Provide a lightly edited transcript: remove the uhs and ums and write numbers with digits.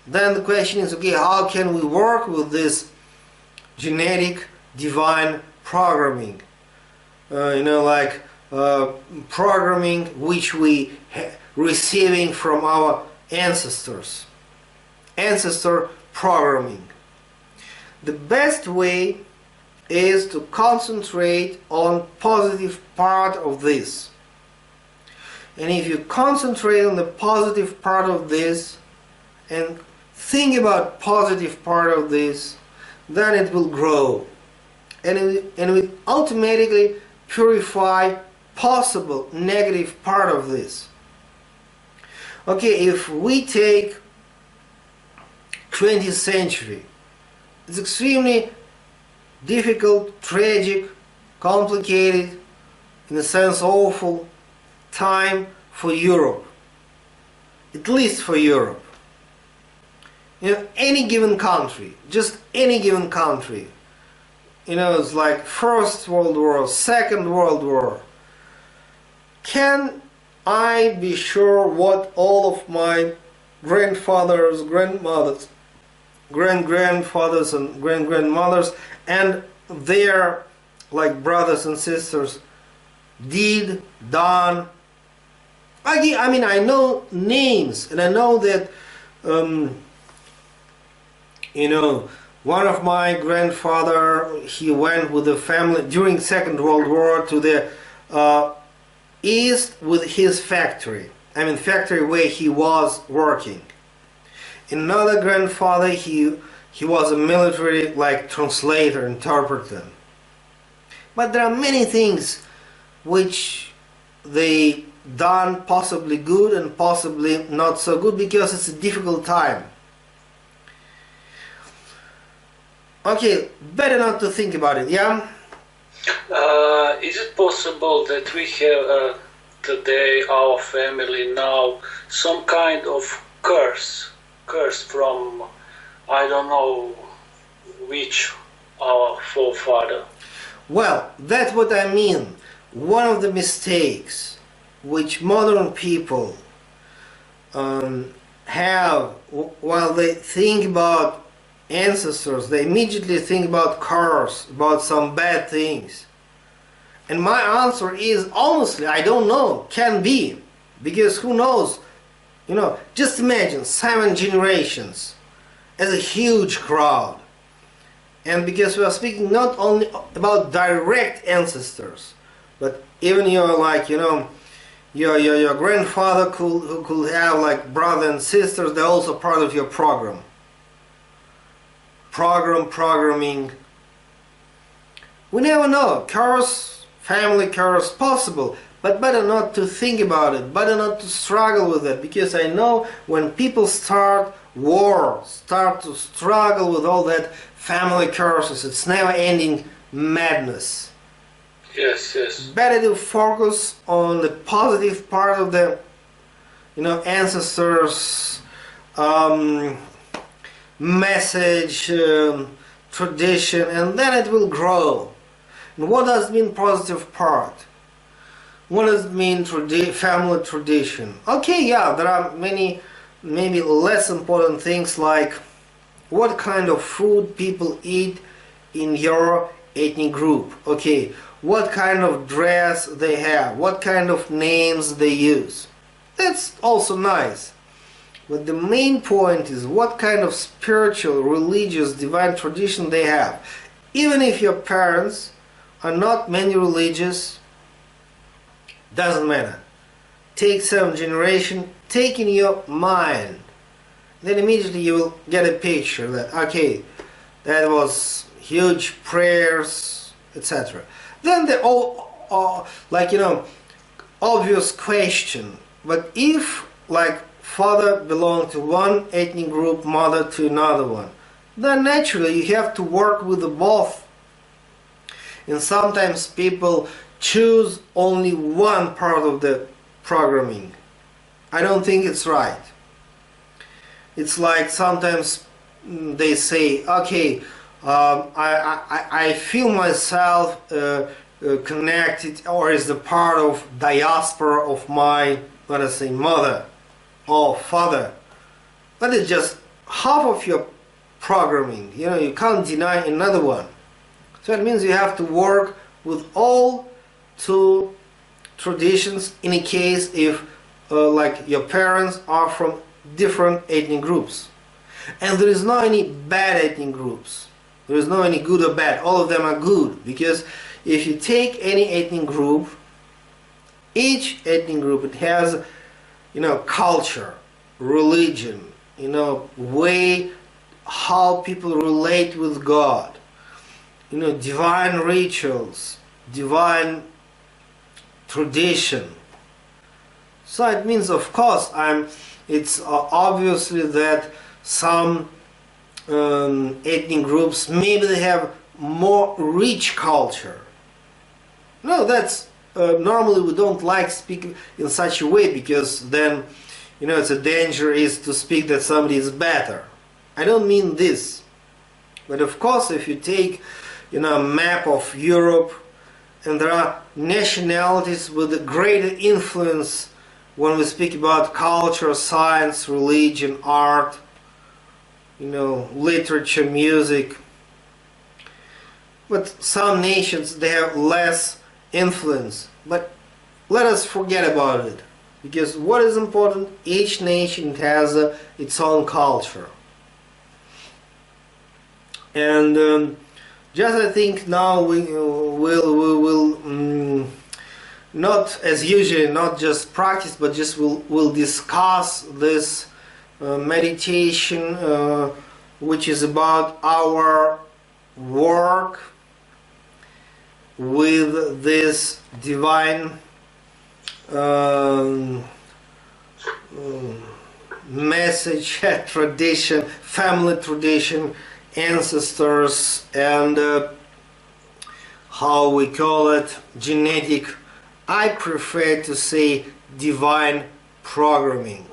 then the question is, okay, how can we work with this genetic divine programming? Like programming which we receiving from our ancestors. Ancestor programming. The best way is to concentrate on positive part of this. And if you concentrate on the positive part of this and think about positive part of this, then it will grow. And it will automatically purify possible negative part of this. Okay, if we take 20th century, it's extremely difficult, tragic, complicated, in a sense awful time for Europe, at least for Europe. Any given country, just any given country, it's like First World War, Second World War. Can I be sure what all of my grandfathers, grandmothers, great-grandfathers and great-grandmothers and their brothers and sisters did, done? I mean, I know names, and I know that one of my grandfather, he went with the family during Second World War to the east with his factory. I mean, factory where he was working. Another grandfather, he was a military translator, interpreter. But there are many things which they done possibly good and possibly not so good because it's a difficult time. Okay, better not to think about it, yeah? Is it possible that we have today, our family now, some kind of curse from, I don't know which, our forefather? Well, that's what I mean. One of the mistakes which modern people have while they think about ancestors, they immediately think about curse, about some bad things. And my answer is, honestly, I don't know. Can be. Because who knows? Just imagine 7 generations as a huge crowd. And because we are speaking not only about direct ancestors, but even your your grandfather could have brothers and sisters. They're also part of your programming. We never know. Curse, family curse, possible. But better not to think about it, better not to struggle with it, because I know when people start war, start to struggle with all that family curses, it's never-ending madness. Yes, yes. Better to focus on the positive part of the, ancestors' message, tradition, and then it will grow. And what does mean positive part? What does it mean family tradition? Okay, yeah, there are many, maybe less important things like what kind of food people eat in your ethnic group. Okay, what kind of dress they have, what kind of names they use. That's also nice. But the main point is what kind of spiritual, religious, divine tradition they have. Even if your parents are not many religious, doesn't matter. Take 7 generations, take in your mind. Then immediately you will get a picture that, okay, that was huge prayers, etc. Then the obvious question, but if father belonged to one ethnic group, mother to another one, then naturally you have to work with the both. And sometimes people choose only one part of the programming. I don't think it's right. It's like sometimes they say, okay, I feel myself connected or is the part of diaspora of my, let us say, mother or father. But it's just half of your programming. You can't deny another one. So it means you have to work with all two traditions in a case if like your parents are from different ethnic groups. And there is no any bad ethnic groups. There is no any good or bad. All of them are good, because if you take any ethnic group, each ethnic group, it has, culture, religion, way how people relate with God, divine rituals, divine tradition. So it means, of course, it's obviously that some ethnic groups, maybe they have more rich culture. No, that's normally we don't like speaking in such a way, because then it's a danger is to speak that somebody is better. I don't mean this, but of course if you take a map of Europe, and there are nationalities with a greater influence when we speak about culture, science, religion, art, literature, music. But some nations, they have less influence. But let us forget about it, because what is important, each nation has its own culture. And just I think now we will not as usual, not just practice, but just we'll discuss this meditation, which is about our work with this divine message, tradition, family tradition, ancestors, and how we call it, genetic. I prefer to say divine programming.